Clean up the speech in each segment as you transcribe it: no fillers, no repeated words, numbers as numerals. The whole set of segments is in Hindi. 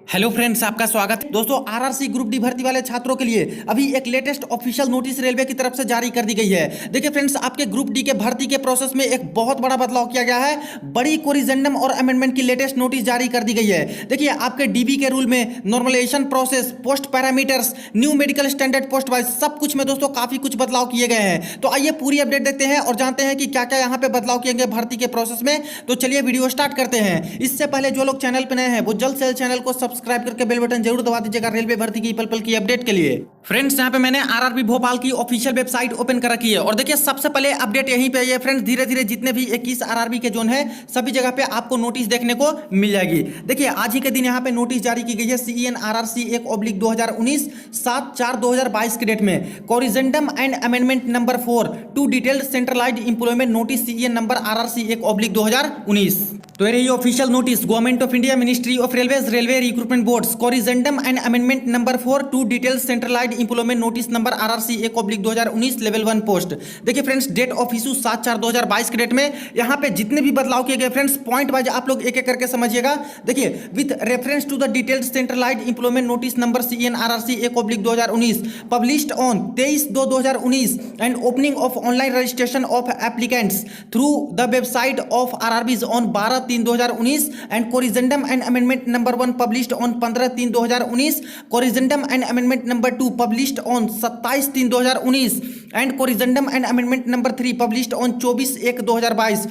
हेलो फ्रेंड्स, आपका स्वागत है। दोस्तों, आरआरसी ग्रुप डी भर्ती वाले छात्रों के लिए अभी एक लेटेस्ट ऑफिशियल नोटिस रेलवे की तरफ से जारी कर दी गई है। देखिए फ्रेंड्स, आपके ग्रुप डी के भर्ती के प्रोसेस में एक बहुत बड़ा बदलाव किया गया है। बड़ी कोरिजेंडम और अमेंडमेंट की लेटेस्ट नोटिस जारी कर दी गई है। देखिए, आपके डीबी के रूल में normalisation process, post parameters, new medical standard post wise सब कुछ में दोस्तों काफी कुछ बदलाव किए गए हैं। तो आइए पूरी अपडेट देखते हैं और जानते हैं कि क्या क्या यहाँ पे बदलाव किए गए भर्ती के प्रोसेस में। तो चलिए वीडियो स्टार्ट करते हैं। इससे पहले जो लोग चैनल पर नए हैं वो जल्द से चैनल को सब्सक्राइब करके बेल बटन जरूर दबा दीजिएगा रेलवे भर्ती की पल पल की अपडेट के लिए। फ्रेंड्स, यहाँ पे मैंने आरआरबी भोपाल की ऑफिशियल वेबसाइट ओपन कर रखी है और देखिए सबसे पहले अपडेट यहीं पे है फ्रेंड्स। धीरे धीरे जितने भी 21 आरआरबी के जोन है सभी जगह पे आपको नोटिस देखने को मिल जाएगी। देखिए आज ही के दिन यहाँ पे नोटिस जारी की गई है सीईएन आरआरसी 1/2019 7/4/2022 के डेट में corrigendum and amendment number 4 to detailed centralised employment notice CEN number RRC 1/2019। तो ये रही official notice government of India, ministry of railways, railway recruitment boards, corrigendum and amendment number 4 to detail centralised employment notice number RRC 1/2019 level 1 post. देखिए फ्रेंड्स, डेट ऑफ इशू 7/4/2022 के डेट में यहाँ पे जितने भी बदलाव किए गए फ्रेंड्स पॉइंट वाइज आप लोग एक एक करके समझिएगा। देखिए, with reference to the detailed centralised employment notice number CEN RRC 1/2019 published on 23/2/2019 and opening of online registration of applicants through the website of RRBs on 12/3/2019 and corrigendum and amendment number 1 published on 15/3/2019, corrigendum and amendment number 2 published on 27/3/2019 and corrigendum and amendment number 3 published on 24/1/2022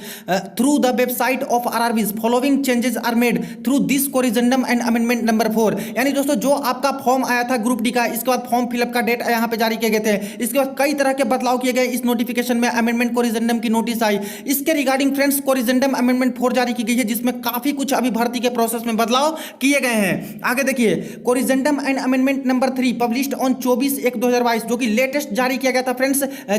through the website of RRBs following changes are made through this corrigendum and amendment number 4। यानी दोस्तों, जो आपका फॉर्म आया था ग्रुप डी का, इसके बाद फॉर्म फिलअप का डेट यहाँ पे जारी किए गए थे, इसके बाद कई तरह के बदलाव किए गए इस नोटिफिकेशन में। अमेंडमेंट कोरिजेंडम की नोटिस आई, इसके रिगार्डिंग फ्रेंड्स कोरिजेंडम अमेंडमेंट 4 जारी की गई है जिसमें काफी कुछ अभी भर्ती के प्रोसेस में बदलाव किए गए हैं। आगे देखिए, corrigendum and amendment number 3 published on 24/1/2022 जो कि लेटेस्ट जारी किया गया था फ्रेंड्स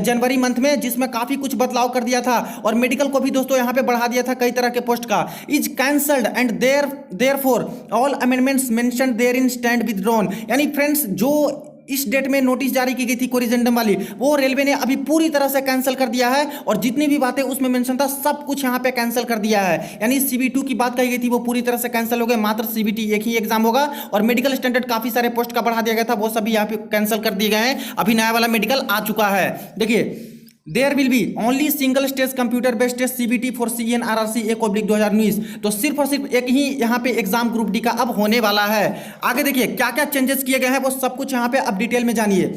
जनवरी मंथ में, जिसमें काफी कुछ बदलाव कर दिया था और मेडिकल को भी दोस्तों यहाँ पे बढ़ा दिया था कई तरह के पोस्ट का। Is cancelled and therefore all amendments mentioned therein stand withdrawn. यानी फ्रेंड्स, जो इस डेट में नोटिस जारी की गई थी कोरिजेंडम वाली, वो रेलवे ने अभी पूरी तरह से कैंसिल कर दिया है और जितनी भी बातें उसमें मेंशन था सब कुछ यहां पे कैंसिल कर दिया है। यानी CB2 की बात कही गई थी वो पूरी तरह से कैंसिल हो गई, मात्र CBT एक ही एग्जाम होगा और मेडिकल स्टैंडर्ड काफी सारे पोस्ट का बढ़ा दिया गया था, वो सभी यहाँ पे कैंसिल कर दिए गए हैं। अभी नया वाला मेडिकल आ चुका है। देखिए, there will be only single stage computer based test CBT for CEN RRC 1/2019। तो सिर्फ और सिर्फ एक ही यहाँ पे एग्जाम ग्रुप डी का अब होने वाला है। आगे देखिए क्या क्या चेंजेस किए गए हैं वो सब कुछ यहाँ पे अब डिटेल में जानिए।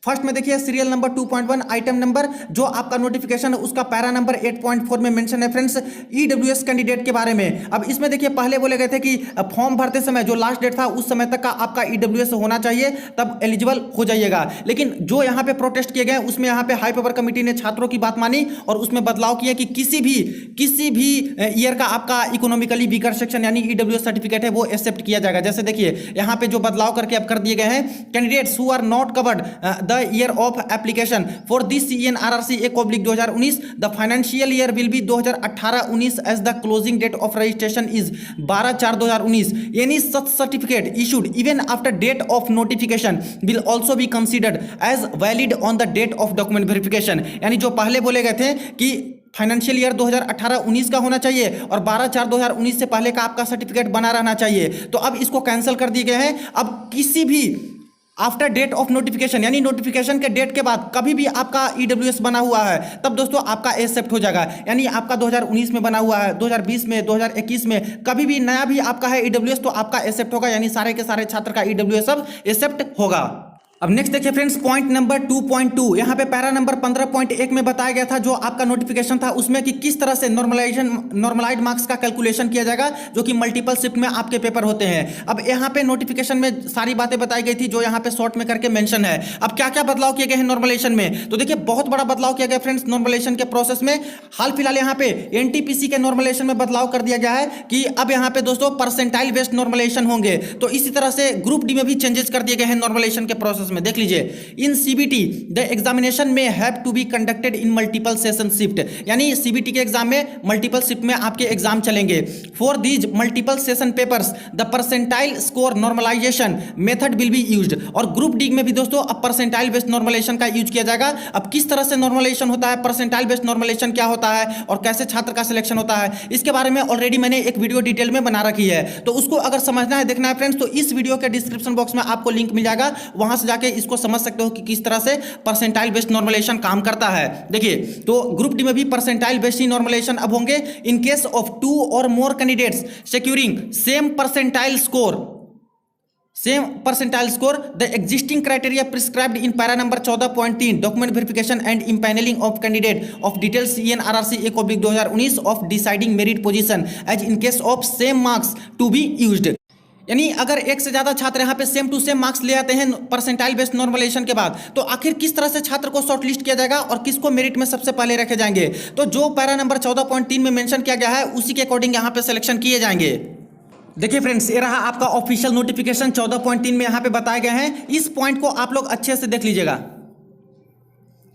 फर्स्ट में देखिए सीरियल नंबर 2.1 आइटम नंबर जो आपका नोटिफिकेशन है उसका पैरा नंबर 8.4 में मेंशन है फ्रेंड्स EWS कैंडिडेट के बारे में। अब इसमें देखिए पहले बोले गए थे कि फॉर्म भरते समय जो लास्ट डेट था उस समय तक का आपका EWS होना चाहिए तब एलिजिबल हो जाइएगा। लेकिन जो यहाँ पे प्रोटेस्ट किए गए उसमें यहाँ पे हाई पावर कमेटी ने छात्रों की बात मानी और उसमें बदलाव किया कि किसी भी ईयर का आपका इकोनॉमिकली वीकर सेक्शन यानी EWS सर्टिफिकेट है वो एक्सेप्ट किया जाएगा। जैसे देखिए यहाँ पे जो बदलाव करके अब कर दिए गए हैं, candidates who are not covered year of application for this CEN RRC 1/2019 the financial year will be 2018-19 as the closing date of registration is 12/4/2019. Any such certificate issued even after date of notification will also be considered as valid on the date of document verification. यानी जो पहले बोले गए थे कि फाइनेंशियल ईयर 2018-19 का होना चाहिए और 12/4/2019 से पहले का आपका सर्टिफिकेट बना रहना चाहिए, तो अब इसको कैंसिल कर दिए गए हैं। अब किसी भी आफ्टर डेट ऑफ नोटिफिकेशन यानी नोटिफिकेशन के डेट के बाद कभी भी आपका EWS बना हुआ है तब दोस्तों आपका एक्सेप्ट हो जाएगा। यानी आपका 2019 में बना हुआ है, 2020 में, 2021 में कभी भी नया भी आपका है EWS तो आपका एक्सेप्ट होगा। यानी सारे के सारे छात्र का EWS अब एक्सेप्ट होगा। अब नेक्स्ट देखिए फ्रेंड्स पॉइंट नंबर 2.2 यहाँ पे पैरा नंबर 15.1 में बताया गया था जो आपका नोटिफिकेशन था उसमें कि किस तरह से नॉर्मलाइज्ड मार्क्स का कैलकुलेशन किया जाएगा जो कि मल्टीपल शिफ्ट में आपके पेपर होते हैं। अब यहाँ पे नोटिफिकेशन में सारी बातें बताई गई थी जो यहाँ पे शॉर्ट में करके मेंशन है। अब क्या क्या बदलाव किए गए हैं नॉर्मलाइजेशन में, तो देखिए बहुत बड़ा बदलाव किया गया फ्रेंड्स नॉर्मलाइजेशन के प्रोसेस में। हाल फिलहाल यहाँ पे NTPC के नॉर्मलाइजेशन में बदलाव कर दिया गया है कि अब यहाँ पे दोस्तों परसेंटाइल बेस्ड नॉर्मलाइजेशन होंगे। तो इसी तरह से ग्रुप डी में भी चेंजेस कर दिए गए हैं नॉर्मलाइजेशन के प्रोसेस में। देख लीजिए, इन सीबीटी द एग्जामिनेशन में have to be conducted in multiple session shift, यानी सीबीटी के एग्जाम में मल्टीपल शिफ्ट में आपके एग्जाम चलेंगे। For these multiple session papers the percentile score normalisation method will be used. और ग्रुप डी में भी दोस्तों अब परसेंटाइल बेस्ड नॉर्मलाइजेशन का यूज किया जाएगा। अब किस तरह से नॉर्मलाइजेशन होता है, परसेंटाइल बेस्ड नॉर्मलाइजेशन क्या होता है और कैसे छात्र का सिलेक्शन होता है, इसके बारे में ऑलरेडी मैंने एक वीडियो डिटेल में बना रखी है। तो उसको अगर समझना है, देखना है फ्रेंड्स, तो इस वीडियो के डिस्क्रिप्शन बॉक्स में आपको लिंक मिल जाएगा, वहां से जाके इसको समझ सकते हो कि किस तरह से परसेंटाइल बेस्ड नॉर्मलाइजेशन काम करता है। देखिए, तो ग्रुप डी में भी परसेंटाइल बेस्ड ही नॉर्मलाइजेशन अब होंगे। इन केस ऑफ 2 और more candidates securing same percentile score, the existing criteria prescribed in para number 14.3 document verification and impaneling of candidate of details CNRRC 1/2019 of deciding merit position as in case of same marks to be used। यानी अगर एक से ज्यादा छात्र यहाँ पे सेम टू सेम मार्क्स ले आते हैं परसेंटाइल बेस्ड नॉर्मलाइजेशन के बाद, तो आखिर किस तरह से छात्र को शॉर्टलिस्ट किया जाएगा और किसको मेरिट में सबसे पहले रखे जाएंगे, तो जो पैरा नंबर 14.3 में मेंशन किया गया है उसी के अकॉर्डिंग यहाँ पे सिलेक्शन किए जाएंगे। देखिए फ्रेंड्स, ये रहा आपका ऑफिशियल नोटिफिकेशन 14.3 में यहाँ पे बताए गए हैं। इस पॉइंट को आप लोग अच्छे से देख लीजिएगा।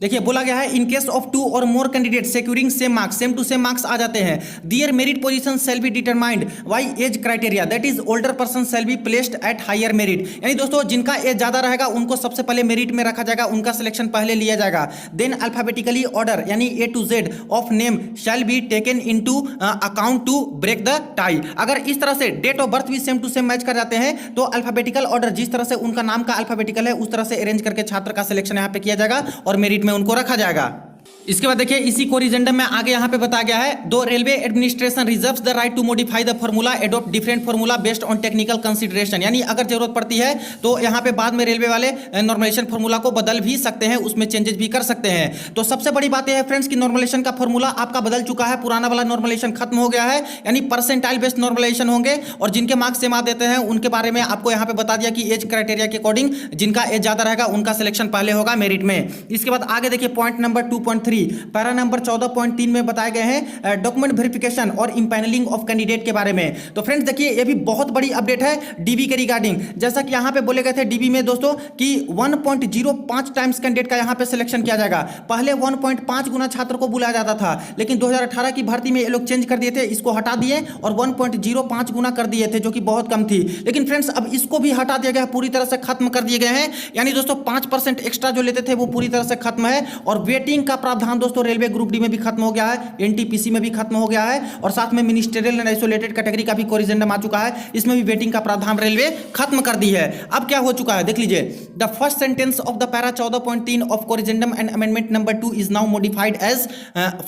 देखिए, बोला गया है इन केस ऑफ 2 और more candidate securing same marks, same to same marks आ जाते हैं, there merit position shall be determined by age criteria, that is older person shall be placed at higher merit. यानी दोस्तों, जिनका एज ज्यादा रहेगा उनको सबसे पहले मेरिट में रखा जाएगा, उनका सिलेक्शन पहले लिया जाएगा। देन अल्फाबेटिकली ऑर्डर यानी A to Z of name shall be taken into account to break the tie. अगर इस तरह से डेट ऑफ बर्थ भी सेम टू सेम मैच कर जाते हैं तो अल्फाबेटिकल ऑर्डर, जिस तरह से उनका नाम का अल्फाबेटिकल है उस तरह से अरेंज करके छात्र का सिलेक्शन यहाँ पे किया जाएगा और मेरिट में उनको रखा जाएगा। इसके बाद देखिए, इसी कोरिजेंडम में आगे यहाँ पे बताया गया है, दो railway administration reserves the right to modify the formula adopt different formula based on technical consideration, यानी अगर जरूरत पड़ती है तो यहाँ पे बाद में रेलवे वाले नॉर्मलाइजेशन फार्मूला को बदल भी सकते हैं, उसमें चेंजेस भी कर सकते हैं। तो सबसे बड़ी बात यह है फ्रेंड्स कि नॉर्मलाइजेशन का फार्मूला आपका बदल चुका है, पुराना वाला नॉर्मलाइजेशन खत्म हो गया है, यानी परसेंटाइल बेस्ड नॉर्मलाइजेशन होंगे और जिनके मार्क्स सेम आ देते हैं उनके बारे में आपको यहाँ पे बता दिया कि एज क्राइटेरिया के अकॉर्डिंग जिनका एज ज्यादा रहेगा उनका सिलेक्शन पहले होगा मेरिट में। इसके बाद आगे देखिए, पॉइंट नंबर 2.3 पैरा नंबर 14.3 में बताए गए हैं डॉक्यूमेंट वेरिफिकेशन और इंपैनलिंग ऑफ कैंडिडेट के बारे में। तो फ्रेंड्स देखिए, ये भी बहुत बड़ी अपडेट है डीबी के रिगार्डिंग। जैसा कि यहां पे बोले गए थे डीबी में दोस्तों कि 1.05 टाइम्स कैंडिडेट का यहां पे सिलेक्शन किया जाएगा। पहले 1.5 गुना छात्र को बुलाया जाता था, लेकिन 2018 की भर्ती में ये लोग चेंज कर दिए थे, इसको हटा दिए और 1.05 गुना कर दिए थे, जो कि बहुत कम थी। लेकिन फ्रेंड्स अब इसको भी हटा दिया गया, पूरी तरह से खत्म कर दिए गए हैं। यानी दोस्तों 5% एक्स्ट्रा जो लेते थे वो पूरी तरह से खत्म है और वेटिंग का प्रावधान दोस्तों रेलवे ग्रुप डी में भी खत्म हो गया है, एनटीपीसी में भी खत्म हो गया है और साथ में मिनिस्ट्रियल एंड आइसोलेटेड कैटेगरी का भी कोरिजेंडम आ चुका है, इसमें भी वेटिंग का प्रावधान रेलवे खत्म कर दी है। अब क्या हो चुका है देख लीजिए, the first sentence of the para 14.3 of corrigendum and amendment number 2 is now modified as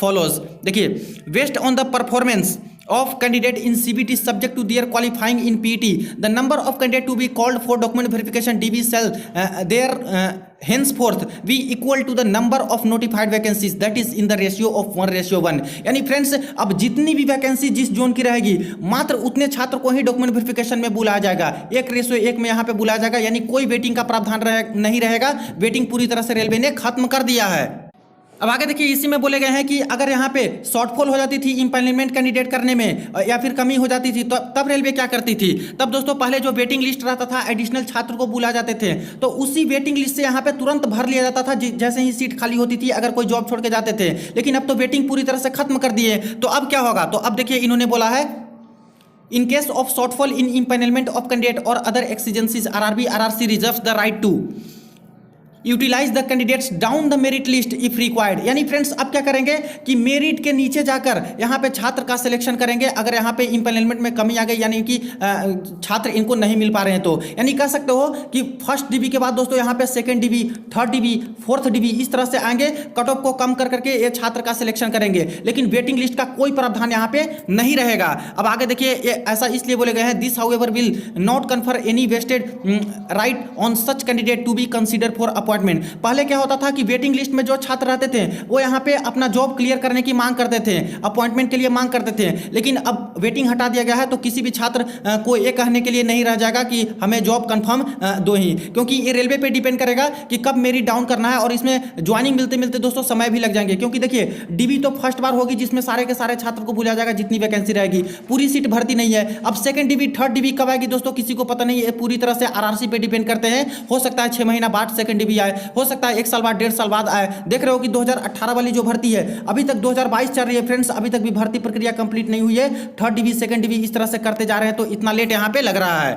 follows. देखिए, based on the performance of candidate in CBT subject to their qualifying in PET, the number of candidate to be called for document verification DB shall there henceforth be equal to the number of notified vacancies, that is in the ratio of 1:1। यानी फ्रेंड्स अब जितनी भी वैकेंसी जिस जोन की रहेगी मात्र उतने छात्र को ही डॉक्यूमेंट वेरिफिकेशन में बुलाया जाएगा, 1:1 में यहाँ पे बुलाया जाएगा, यानी कोई वेटिंग का प्रावधान नहीं रहेगा। वेटिंग पूरी तरह से रेलवे ने खत्म कर दिया है। अब आगे देखिए, इसी में बोले गए हैं कि अगर यहाँ पे शॉर्टफॉल हो जाती थी इंपैनलमेंट कैंडिडेट करने में या फिर कमी हो जाती थी तो तब रेलवे क्या करती थी, तब दोस्तों पहले जो वेटिंग लिस्ट रहता था एडिशनल छात्र को बुला जाते थे, तो उसी वेटिंग लिस्ट से यहाँ पे तुरंत भर लिया जाता था जैसे ही सीट खाली होती थी, अगर कोई जॉब छोड़ के जाते थे। लेकिन अब तो वेटिंग पूरी तरह से खत्म कर दिए, तो अब क्या होगा, तो अब देखिए इन्होंने बोला है in case of shortfall in empanelment of candidate और other exigencies RRB RRC reserves the right to utilize the candidates down the merit list if required. यानी फ्रेंड्स अब क्या करेंगे कि मेरिट के नीचे जाकर यहाँ पे छात्र का सिलेक्शन करेंगे, अगर यहाँ पे इंपैनलमेंट में कमी आ गई यानी कि छात्र इनको नहीं मिल पा रहे हैं, तो यानी कह सकते हो कि फर्स्ट डीबी के बाद दोस्तों यहाँ पे second dB, third dB, fourth dB इस तरह से आएंगे, कट ऑफ को कम कर करके ये छात्र का सिलेक्शन करेंगे, लेकिन वेटिंग लिस्ट का कोई प्रावधान यहाँ पे नहीं रहेगा। अब आगे देखिए, ऐसा इसलिए बोले गए हैं, this however will not confer any vested right on such candidate to be consider for appointment. पहले क्या होता था कि वेटिंग लिस्ट में जो छात्र रहते थे वो यहाँ पे अपना जॉब क्लियर करने की मांग करते थे, अपॉइंटमेंट के लिए मांग करते थे, लेकिन अब वेटिंग हटा दिया गया है तो किसी भी छात्र को ये कहने के लिए नहीं रह जाएगा कि हमें जॉब कंफर्म दो ही, क्योंकि ये रेलवे पे डिपेंड करेगा कि कब मेरिट डाउन करना है और इसमें ज्वाइनिंग मिलते मिलते दोस्तों समय भी लग जाएंगे। क्योंकि देखिए डीबी तो फर्स्ट बार होगी जिसमें सारे के सारे छात्र को बुलाया जाएगा जितनी वैकेंसी रहेगी, पूरी सीट भर्ती नहीं है। अब सेकंड डीबी थर्ड डीबी कब आएगी दोस्तों किसी को पता नहीं है, पूरी तरह से आरआरसी पे डिपेंड करते हैं। हो सकता है 6 महीना बाद सेकंड डीबी आए, हो सकता है 1 साल बाद 1.5 साल बाद आए। देख रहे हो कि 2018 वाली जो भर्ती है अभी तक 2022 चल रही है फ्रेंड्स, अभी तक भी भर्ती प्रक्रिया कंप्लीट नहीं हुई है। थर्ड डीबी सेकंड डीबी इस तरह से करते जा रहे हैं तो इतना लेट यहाँ पे लग रहा है।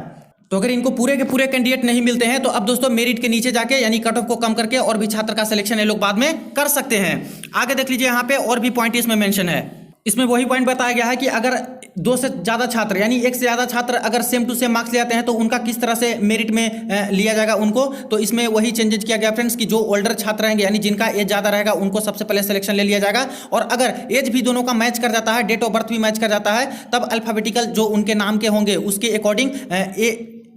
तो अगर इनको पूरे के पूरे कैंडिडेट नहीं मिलते हैं तो अब दोस्तों मेरिट के नीचे जाके यानी कट ऑफ को कम करके और भी छात्र का सिलेक्शन ये लोग बाद में कर सकते हैं। आगे देख लीजिए यहाँ पे और भी पॉइंट इसमें मेंशन है। इसमें वही पॉइंट बताया गया है कि अगर 2 से ज़्यादा छात्र यानी 1 से ज़्यादा छात्र अगर सेम टू सेम मार्क्स ले आते हैं तो उनका किस तरह से मेरिट में लिया जाएगा उनको। तो इसमें वही चेंजेस किया गया फ्रेंड्स कि जो ओल्डर छात्र रहेंगे यानी जिनका एज ज़्यादा रहेगा उनको सबसे पहले सिलेक्शन ले लिया जाएगा, और अगर एज भी दोनों का मैच कर जाता है, डेट ऑफ बर्थ भी मैच कर जाता है, तब अल्फाबेटिकल जो उनके नाम के होंगे उसके अकॉर्डिंग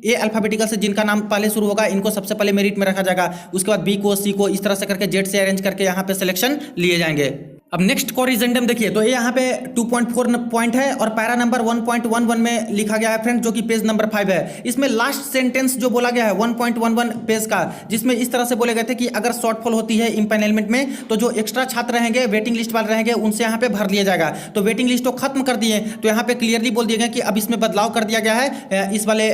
ए अल्फाबेटिकल से जिनका नाम पहले शुरू होगा इनको सबसे पहले मेरिट में रखा जाएगा। उसके बाद बी को, सी को, इस तरह से करके जेड से अरेंज करके यहाँ पे सिलेक्शन लिए जाएंगे। अब नेक्स्ट कोरिजेंडम देखिए, तो ये यहाँ पे 2.4 पॉइंट है और पैरा नंबर 1.11 में लिखा गया है फ्रेंड्स, जो कि पेज नंबर 5 है। इसमें लास्ट सेंटेंस जो बोला गया है 1.11 पेज का, जिसमें इस तरह से बोले गए थे कि अगर शॉर्टफॉल होती है इम्पैनलमेंट में तो जो एक्स्ट्रा छात्र रहेंगे, वेटिंग लिस्ट वाले रहेंगे, उनसे यहाँ पे भर लिया जाएगा। तो वेटिंग लिस्ट तो खत्म कर दिए, तो यहाँ पे क्लियरली बोल दिया गया कि अब इसमें बदलाव कर दिया गया है इस वाले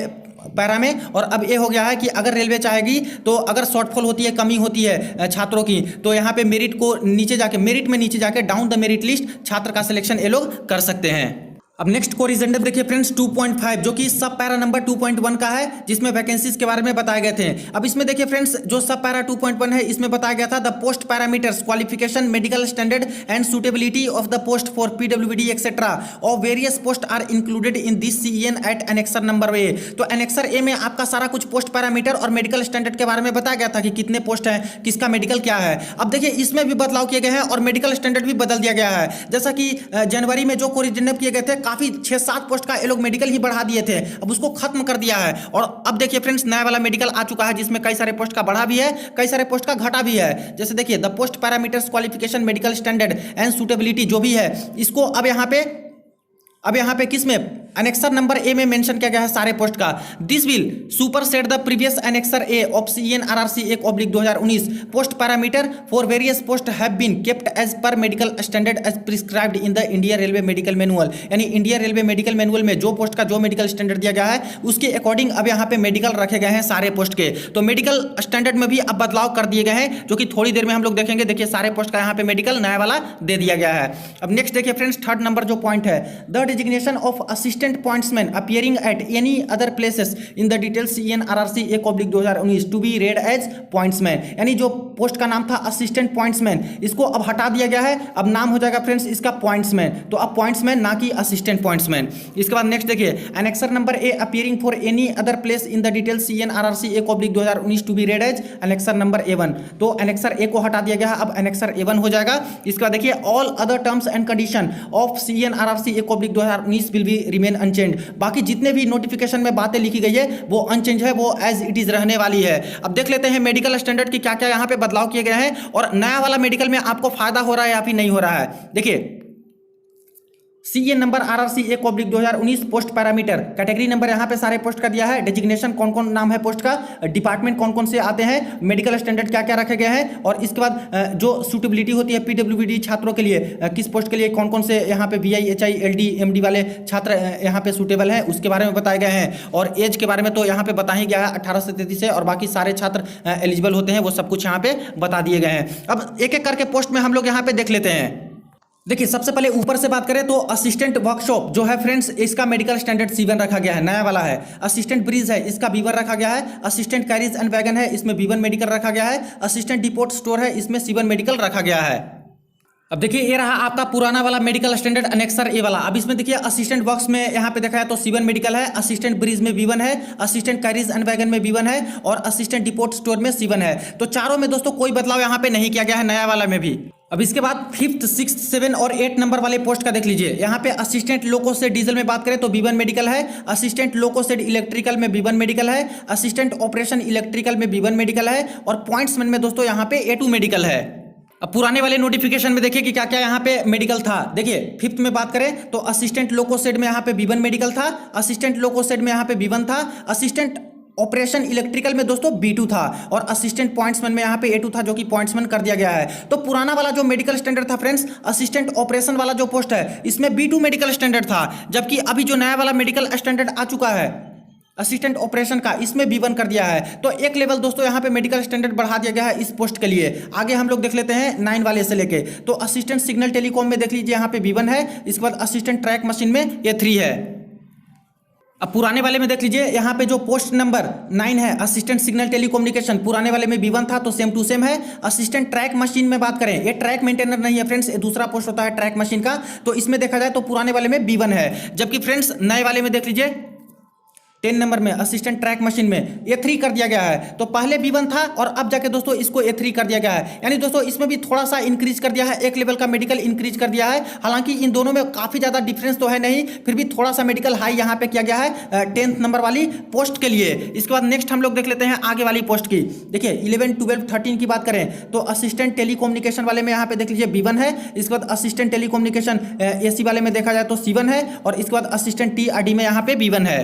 पैरा में। और अब ये हो गया है कि अगर रेलवे चाहेगी तो अगर शॉर्टफॉल होती है, कमी होती है छात्रों की, तो यहाँ पे मेरिट को नीचे जाके, मेरिट में नीचे जाके डाउन द मेरिट लिस्ट छात्र का सिलेक्शन ये लोग कर सकते हैं। अब नेक्स्ट कोरिजेंडम देखिए फ्रेंड्स 2.5, जो कि सब पैरा नंबर 2.1 का है, जिसमें वैकेंसीज के बारे में बताए गए थे। अब इसमें देखिए फ्रेंड्स जो सब पैरा 2.1 है इसमें बताया गया था the post parameters, qualification, medical standard and suitability of the post for PWD etcetera of various post are included in this CEN at annexure number A. तो एनेक्सर ए में आपका सारा कुछ पोस्ट पैरामीटर और मेडिकल स्टैंडर्ड के बारे में बताया गया था कि कितने पोस्ट है, किसका मेडिकल क्या है। अब देखिए इसमें भी बदलाव किए गए हैं और मेडिकल स्टैंडर्ड भी बदल दिया गया है। जैसा कि जनवरी में जो कोरिजेंडम किए गए थे, काफी 6-7 पोस्ट का ये लोग मेडिकल ही बढ़ा दिए थे, अब उसको खत्म कर दिया है। और अब देखिए फ्रेंड्स नया वाला मेडिकल आ चुका है, जिसमें कई सारे पोस्ट का बढ़ा भी है, कई सारे पोस्ट का घटा भी है। जैसे देखिए the post parameters, qualification, medical standard and suitability जो भी है, इसको अब यहाँ पे किस में एनेक्सर नंबर ए में मेंशन किया गया है सारे पोस्ट का। This will supersede the previous annexure A of CEN RRC 1/2019 post parameter for various post have been kept as per medical standard as prescribed in the Indian railway medical manual. यानी इंडियन रेलवे मेडिकल मैनुअल में जो पोस्ट का जो मेडिकल स्टैंडर्ड दिया गया है उसके अकॉर्डिंग अब यहाँ पे मेडिकल रखे गए हैं सारे पोस्ट के। तो मेडिकल स्टैंडर्ड में भी अब बदलाव कर दिए गए हैं, जो कि थोड़ी देर में हम लोग देखेंगे। देखिए सारे पोस्ट का यहाँ पे मेडिकल नया वाला दे दिया गया है। अब नेक्स्ट देखिए फ्रेंड्स थर्ड नंबर जो पॉइंट है, the designation of assistant pointsman appearing at any other places in the details CN RRC 1/2019 to be read as pointsman। यानी जो पोस्ट का नाम था असिस्टेंट पॉइंट्समैन, इसको अब हटा दिया गया है, अब नाम हो जाएगा फ्रेंड्स इसका पॉइंट्समैन। तो अब पॉइंट्समैन ना कि असिस्टेंट पॉइंट्समैन। इसके बाद नेक्स्ट देखिए annexure number A appearing for any other place in the details CN RRC 1/2019 to be read as annexure number A1। तो एनेक्सर ए को हटा दिया गया है, अब एनेक्सर A1 हो जाएगा। इसके बाद देखिए all other terms and condition of CN RRC 1/2019 will be remain unchanged. बाकी जितने भी नोटिफिकेशन में बातें लिखी गई है वो अनचेंज है, वो एज इट इज रहने वाली है। अब देख लेते हैं मेडिकल स्टैंडर्ड की क्या क्या यहाँ पे बदलाव किए गए हैं और नया वाला मेडिकल में आपको फायदा हो रहा है या फिर नहीं हो रहा है। देखिए CN number RRC 1/2019 post parameter, category number यहाँ पे सारे पोस्ट का दिया है, डेजिग्नेशन कौन कौन नाम है पोस्ट का, डिपार्टमेंट कौन कौन से आते हैं, मेडिकल स्टैंडर्ड क्या क्या रखे गए हैं, और इसके बाद जो सूटेबिलिटी होती है पीडब्ल्यूडी छात्रों के लिए, किस पोस्ट के लिए कौन कौन से यहाँ पे VI HI LD MD वाले छात्र यहाँ पे सूटेबल है उसके बारे में बताए गए हैं। और एज के बारे में तो यहाँ पे बता ही गया है 18 से 33 है, और बाकी सारे छात्र एलिजिबल होते हैं, वो सब कुछ यहाँ पे बता दिए गए हैं। अब एक एक करके पोस्ट में हम लोग यहाँ पे देख लेते हैं। देखिए सबसे पहले ऊपर से बात करें तो असिस्टेंट वर्कशॉप जो है फ्रेंड्स, इसका मेडिकल स्टैंडर्ड C1 रखा गया है, नया वाला है। असिस्टेंट ब्रिज है, इसका B1 रखा गया है। असिस्टेंट कैरिज एंड वैगन है, इसमें B1 मेडिकल रखा गया है। असिस्टेंट डिपोट स्टोर है, इसमें C1 मेडिकल रखा गया है। अब देखिए ये रहा आपका पुराना वाला मेडिकल स्टैंडर्ड एनेक्सर ए वाला। अब इसमें देखिए असिस्टेंट वर्क्स में यहाँ पे देखा है तो C1 मेडिकल है, असिस्टेंट ब्रिज में B1 है, असिस्टेंट कैरिज एंड वैगन में B1 है, और असिस्टेंट डिपोट स्टोर में C1 है। तो चारों में दोस्तों कोई बदलाव यहाँ पे नहीं किया गया है नया वाला में भी। अब इसके बाद 5th, 6th, 7 और 8 नंबर वाले पोस्ट का देख लीजिए। यहाँ पे असिस्टेंट लोको सेड डीजल में बात करें तो B1 मेडिकल है, असिस्टेंट लोको सेड इलेक्ट्रिकल में B1 मेडिकल है, असिस्टेंट ऑपरेशन इलेक्ट्रिकल में B1 मेडिकल है और पॉइंट्समैन में दोस्तों यहाँ पे A2 मेडिकल है। अब पुराने वाले नोटिफिकेशन में देखिए कि क्या क्या यहाँ पे मेडिकल था। देखिए 5th में बात करें तो असिस्टेंट लोको सेड में यहाँ पे B1 मेडिकल था, असिस्टेंट लोको सेड में यहाँ पे B1 था, असिस्टेंट ऑपरेशन इलेक्ट्रिकल में दोस्तों B2 था और असिस्टेंट पॉइंट्समैन में यहाँ पे A2 था जो कि पॉइंट्समैन कर दिया गया है। तो पुराना वाला जो मेडिकल स्टैंडर्ड था फ्रेंड्स, असिस्टेंट ऑपरेशन वाला जो पोस्ट है इसमें B2 मेडिकल स्टैंडर्ड था, जबकि अभी जो नया वाला मेडिकल स्टैंडर्ड आ चुका है असिस्टेंट ऑपरेशन का, इसमें B1 कर दिया है। तो एक लेवल दोस्तों यहाँ पे मेडिकल स्टैंडर्ड बढ़ा दिया गया है इस पोस्ट के लिए। आगे हम लोग देख लेते हैं 9 वाले से लेके। तो असिस्टेंट सिग्नल टेलीकॉम में देख लीजिए यहाँ पे B1 है, इसके बाद असिस्टेंट ट्रैक मशीन में A3 है। अब पुराने वाले में देख लीजिए यहाँ पे जो पोस्ट नंबर 9 है असिस्टेंट सिग्नल टेलीकम्युनिकेशन, पुराने वाले में B1 था तो सेम टू सेम है। असिस्टेंट ट्रैक मशीन में बात करें, ये ट्रैक मेंटेनर नहीं है फ्रेंड्स, ये दूसरा पोस्ट होता है ट्रैक मशीन का, तो इसमें देखा जाए तो पुराने वाले में B1 है। जबकि फ्रेंड्स नए वाले में देख लीजिए 10 नंबर में असिस्टेंट ट्रैक मशीन में A3 कर दिया गया है। तो पहले B1 था और अब जाके दोस्तों इसको A3 कर दिया गया है, यानी दोस्तों इसमें भी थोड़ा सा इंक्रीज कर दिया है, एक लेवल का मेडिकल इंक्रीज कर दिया है। हालांकि इन दोनों में काफी ज्यादा डिफरेंस तो है नहीं, फिर भी थोड़ा सा मेडिकल हाई यहाँ पे किया गया है 10th नंबर वाली पोस्ट के लिए। इसके बाद नेक्स्ट हम लोग देख लेते हैं आगे वाली पोस्ट की। देखिए 11, 12, 13 की बात करें तो असिस्टेंट टेलीकम्युनिकेशन वाले में यहाँ पे देख लीजिए B1 है, इसके बाद असिस्टेंट टेलीकम्युनिकेशन AC वाले में देखा जाए तो C1 है और इसके बाद असिस्टेंट TRD में यहाँ पे B1 है।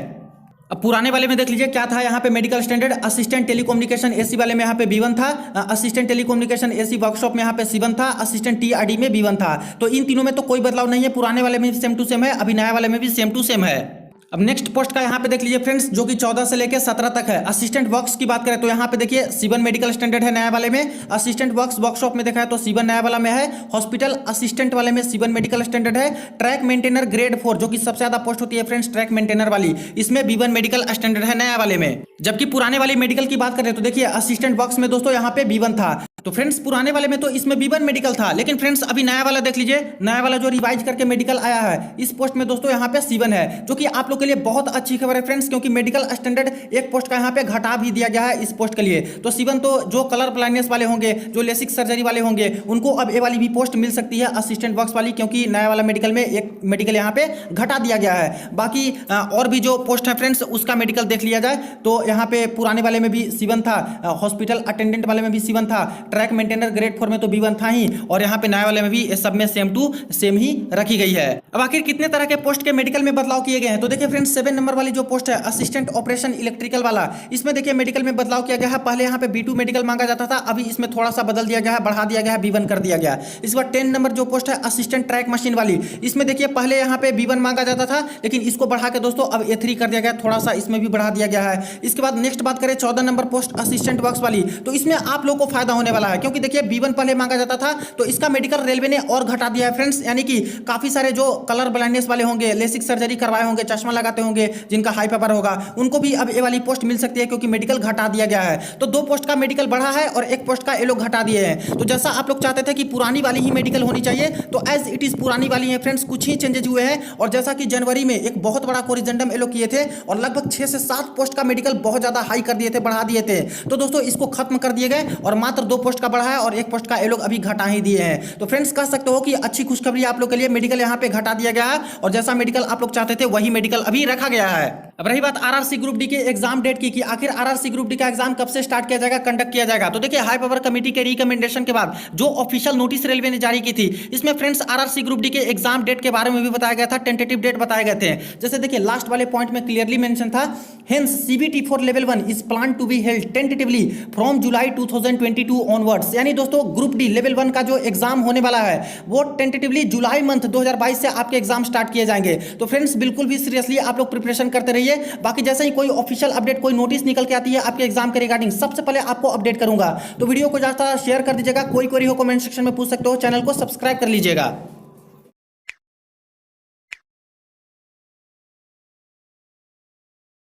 अब पुराने वाले में देख लीजिए क्या था यहाँ पे medical standard, assistant telecommunication AC वाले में यहाँ पे B1 था, असिस्टेंट टेलीकम्युनिकेशन AC वर्कशॉप में यहाँ पे C1 था, असिस्टेंट TRD में B1 था। तो इन तीनों में तो कोई बदलाव नहीं है, पुराने वाले में भी सेम टू सेम है, अभी नया वाले में भी सेम टू सेम है। अब नेक्स्ट पोस्ट का यहाँ पे देख लीजिए फ्रेंड्स, जो कि 14 से लेकर 17 तक है। असिस्टेंट वर्क्स की बात करें तो यहाँ पे देखिए C1 मेडिकल स्टैंडर्ड है नया वाले में, असिस्टेंट वर्क्स वर्कशॉप में देखा है तो C1 नया वाला में है, हॉस्पिटल असिस्टेंट वाले में C1 मेडिकल स्टैंडर्ड है, ट्रैक मेंटेनर ग्रेड 4 जो कि सबसे ज्यादा पोस्ट होती है फ्रेंड्स ट्रैक मेंटेनर वाली, इसमें B1 मेडिकल स्टैंडर्ड है नया वाले में। जबकि पुराने वाली मेडिकल की बात करें तो देखिए असिस्टेंट वर्क्स में दोस्तों यहाँ पे B1 था। तो फ्रेंड्स पुराने वाले में तो इसमें B1 मेडिकल था, लेकिन फ्रेंड्स अभी नया वाला देख लीजिए, नया वाला जो रिवाइज करके मेडिकल आया है इस पोस्ट में दोस्तों यहाँ पे C1 है, जो कि आप लोग के लिए बहुत अच्छी खबर है फ्रेंड्स, क्योंकि मेडिकल स्टैंडर्ड एक पोस्ट का यहाँ पे घटा भी दिया गया है इस पोस्ट के लिए। तो C1 तो जो कलर ब्लाइंडनेस वाले होंगे, जो लेसिक सर्जरी वाले होंगे, उनको अब ए वाली भी पोस्ट मिल सकती है असिस्टेंट वर्क्स वाली, क्योंकि नया वाला मेडिकल में एक मेडिकल यहाँ पे घटा दिया गया है। बाकी और भी जो पोस्ट है फ्रेंड्स उसका मेडिकल देख लिया जाए तो यहाँ पे पुराने वाले में भी C1 था, हॉस्पिटल अटेंडेंट वाले में भी C1 था, ट्रैक मेंटेनर ग्रेड 4 में तो B1 था ही, और यहाँ पे नया वाले में भी सब में सेम टू सेम ही रखी गई है। अब आखिर कितने तरह के पोस्ट के मेडिकल में बदलाव किए गए हैं तो देखिए फ्रेंड्स 7 नंबर वाली जो पोस्ट है असिस्टेंट ऑपरेशन इलेक्ट्रिकल वाला, इसमें देखिए मेडिकल में बदलाव किया गया है। पहले यहाँ पे B2 मेडिकल मांगा जाता था, अभी इसमें थोड़ा सा बदल दिया गया है, बढ़ा दिया गया है, B1 कर दिया गया। इस बार 10 नंबर जो पोस्ट है असिस्टेंट ट्रैक मशीन वाली, इसमें देखिए पहले यहाँ पे B1 मांगा जाता था, लेकिन इसको बढ़ा के दोस्तों अब A3 कर दिया गया, थोड़ा सा इसमें भी बढ़ा दिया गया है। इसके बाद नेक्स्ट बात करें 14 नंबर पोस्ट असिस्टेंट वर्क्स वाली, तो इसमें आप लोगों को फायदा होने वाला है, क्योंकि देखिए B1 पहले मांगा जाता था तो इसका मेडिकल रेलवे ने और घटा दिया है फ्रेंड्स, यानी कि काफी सारे जो कलर ब्लाइंडनेस वाले होंगे, लेसिक सर्जरी करवाए होंगे, चश्मा लगाते होंगे, जिनका हाई पेपर होगा, उनको भी अब ये वाली पोस्ट मिल सकती है, क्योंकि मेडिकल घटा दिया गया है। तो 2 पोस्ट का मेडिकल बढ़ा है और 1 पोस्ट का ये लोग घटा दिए हैं। तो जैसा आप लोग चाहते थे कि पुरानी वाली ही मेडिकल होनी चाहिए, तो एज इट इज पुरानी वाली है फ्रेंड्स, कुछ ही चेंजेस हुए हैं। और जैसा कि जनवरी में एक बहुत बड़ा कोरिजेंडम ये लोग किए थे और लगभग 6 से 7 पोस्ट का मेडिकल बहुत ज्यादा हाई कर दिए थे, बढ़ा दिए थे। तो दोस्तों इसको खत्म कर दिए गए और मात्र 2 पोस्ट का बढ़ा है और 1 पोस्ट का ये लोग अभी घटा ही दिए हैं। तो फ्रेंड्स कह सकते हो कि अच्छी खुशखबरी आप लोग के लिए, मेडिकल यहाँ पे घटा दिया गया है और जैसा मेडिकल आप लोग चाहते थे वही मेडिकल अभी रखा गया है। अब रही बात आरआरसी ग्रुप डी के एग्जाम डेट की, कि आखिर आरआरसी ग्रुप डी का एग्जाम कब से स्टार्ट किया जाएगा, कंडक्ट किया जाएगा। तो देखिए हाई पावर कमेटी के रिकमेंडेशन के बाद जो ऑफिशियल नोटिस रेलवे ने जारी की थी, इसमें फ्रेंड्स आरआरसी ग्रुप डी के एग्जाम डेट के बारे में भी बताया गया था, टेंटेटिव डेट बताए गए थे। जैसे देखिए लास्ट वाले पॉइंट में क्लियरली मेंशन था, hence CBT for level 1 is plan to be held tentatively from July 2022 onwards. यानी दोस्तों ग्रुप डी लेवल 1 का जो एग्जाम होने वाला है वो टेंटेटिवली जुलाई मंथ 2022 से आपके एग्जाम स्टार्ट किए जाएंगे। तो फ्रेंड्स बिल्कुल भी सीरियसली आप लोग प्रिपरेशन करते रहिए। बाकी जैसे ही कोई ऑफिशियल अपडेट, कोई नोटिस निकल के आती है आपके एग्जाम के रिगार्डिंग, सबसे पहले आपको अपडेट करूंगा। तो वीडियो को ज्यादा शेयर कर दीजिएगा, कोई क्वेरी हो कमेंट सेक्शन में पूछ सकते हो, चैनल को सब्सक्राइब कर लीजिएगा।